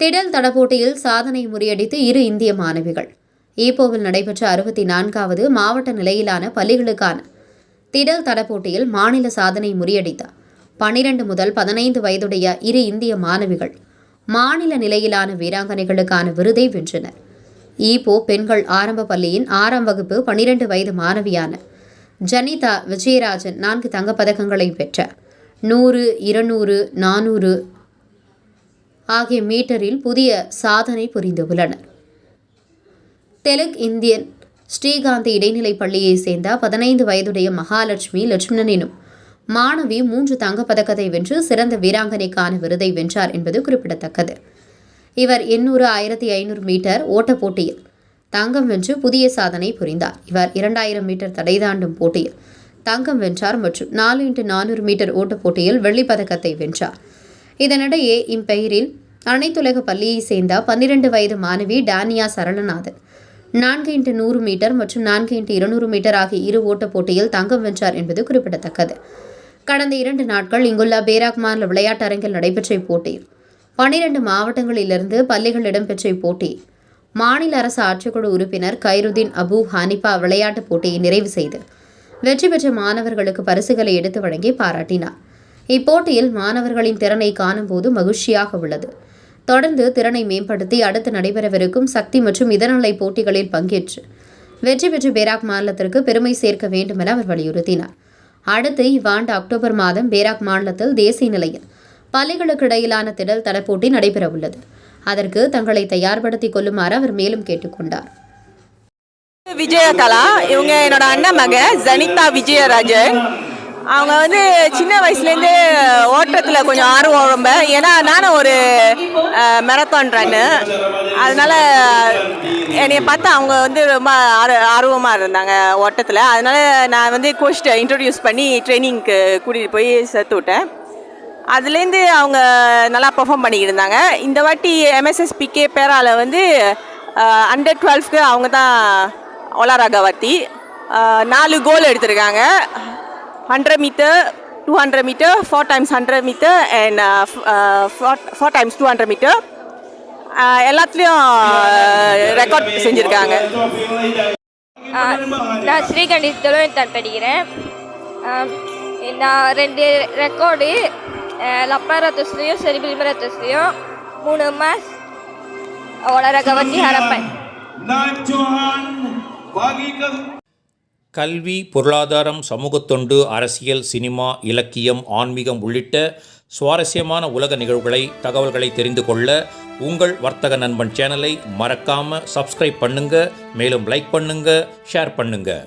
திடல் தடப்போட்டியில் சாதனை முறியடித்து இரு இந்திய மாணவிகள். ஈப்போவில் நடைபெற்ற 64வது மாவட்ட நிலையிலான பள்ளிகளுக்கான திடல் தடப்போட்டியில் மாநில சாதனை முறியடித்த 12 முதல் 15 வயதுடைய இரு இந்திய மாணவிகள் மாநில நிலையிலான வீராங்கனைகளுக்கான விருதை வென்றனர். ஈப்போ பெண்கள் ஆரம்ப பள்ளியின் 6ஆம் வகுப்பு 12 வயது மாணவியான ஜனிதா விஜயராஜன் 4 தங்கப்பதக்கங்களை பெற்ற 100, 200, 400 ஆகிய மீட்டரில் புதிய சாதனை புரிந்துள்ளனர். தெலுங்கு இந்தியன் ஸ்ரீகாந்தி இடைநிலைப் பள்ளியைச் சேர்ந்த 15 வயதுடைய மகாலட்சுமி லட்சுமணன் எனும் மாணவி 3 தங்கப்பதக்கத்தை வென்று சிறந்த வீராங்கனைக்கான விருதை வென்றார் என்பது குறிப்பிடத்தக்கது. இவர் 800, 1500 மீட்டர் ஓட்டப் போட்டியில் தங்கம் வென்று புதிய சாதனை புரிந்தார். இவர் 2000 மீட்டர் தடை தாண்டும் போட்டியில் தங்கம் வென்றார் மற்றும் 4x400 மீட்டர் ஓட்டப் போட்டியில் வெள்ளிப்பதக்கத்தை வென்றார். இதனிடையே இப்பெயரில் அனைத்துலக பள்ளியைச் சேர்ந்த 12 வயது மாணவி டானியா சரளநாதன் 4x100 மீட்டர் மற்றும் 4x200 மீட்டர் ஆகிய இரு ஓட்டப் போட்டியில் தங்கம் வென்றார் என்பது குறிப்பிடத்தக்கது. கடந்த 2 நாட்கள் இங்குள்ள பேராக் மாநில விளையாட்டரங்கில் நடைபெற்ற இப்போட்டியில் 12 மாவட்டங்களிலிருந்து பள்ளிகள் இடம்பெற்ற இப்போட்டியில் மாநில அரசு ஆட்சிக்குழு உறுப்பினர் கைருதீன் அபு ஹானிபா விளையாட்டுப் போட்டியை நிறைவு செய்து வெற்றி பெற்ற மாணவர்களுக்கு பரிசுகளை எடுத்து வழங்கி பாராட்டினார். இப்போட்டியில் மாணவர்களின் திறனை காணும்போது மகிழ்ச்சியாக உள்ளது. தொடர்ந்து திறனை மேம்படுத்தி அடுத்து நடைபெறவிருக்கும் சக்தி மற்றும் இதரநிலை போட்டிகளில் பங்கேற்று வெற்றி பெற்று பேராக் மாநிலத்திற்கு பெருமை சேர்க்க வேண்டும் என அவர் வலியுறுத்தினார். அடுத்து இவ்வாண்டு அக்டோபர் மாதம் பேராக் மாநிலத்தில் தேசிய நிலையில் பள்ளிகளுக்கு இடையிலான திடல் தடப்போட்டி நடைபெறவுள்ளது. அதற்கு தங்களை தயார்படுத்திக் கொள்ளுமாறு அவர் மேலும் கேட்டுக்கொண்டார். விஜயகலா இவங்க என்னோட அண்ணன் மக ஜனிதா விஜயராஜன். அவங்க சின்ன வயசுலேருந்து ஓட்டத்தில் கொஞ்சம் ஆர்வம் ரொம்ப. ஏன்னா நானும் ஒரு மேரத்தான் ரன்னு, அதனால என்னைய பார்த்து அவங்க ரொம்ப ஆர்வமாக இருந்தாங்க ஓட்டத்தில். அதனால நான் கோச்கிட்ட இன்ட்ரடியூஸ் பண்ணி ட்ரைனிங்க்கு கூட்டிகிட்டு போய் சேர்த்து விட்டேன். அதுலேருந்து அவங்க நல்லா பெர்ஃபார்ம் பண்ணிக்கிட்டு இருந்தாங்க. இந்த வாட்டி MSSPK பேரால் அண்டர் 12க்கு அவங்க தான் ஒலாரகவர்த்தி 4 கோல் எடுத்திருக்காங்க. 100 metre, 200 metre, 4x100 metre and 4x200 metre எல்லாத்துலேயும் ரெக்கார்ட் செஞ்சுருக்காங்க. நான் ஸ்ரீகண்டி தொழில்நுட்பம் படிக்கிறேன். நான் 2 ரெக்கார்டு லப்பரத்துஸ்லையும் செரிபிலிமரத்துஸ்லையும் 3 மேட்ச் ஒலாரகவர்த்தி ஹரப்பன். கல்வி, பொருளாதாரம், சமூகத்தொண்டு, அரசியல், சினிமா, இலக்கியம், ஆன்மீகம் உள்ளிட்ட சுவாரஸ்யமான உலக நிகழ்வுகளை, தகவல்களை தெரிந்து கொள்ள உங்கள் வர்த்தக நண்பன் சேனலை மறக்காமல் சப்ஸ்கிரைப் பண்ணுங்கள். மேலும் லைக் பண்ணுங்கள், ஷேர் பண்ணுங்கள்.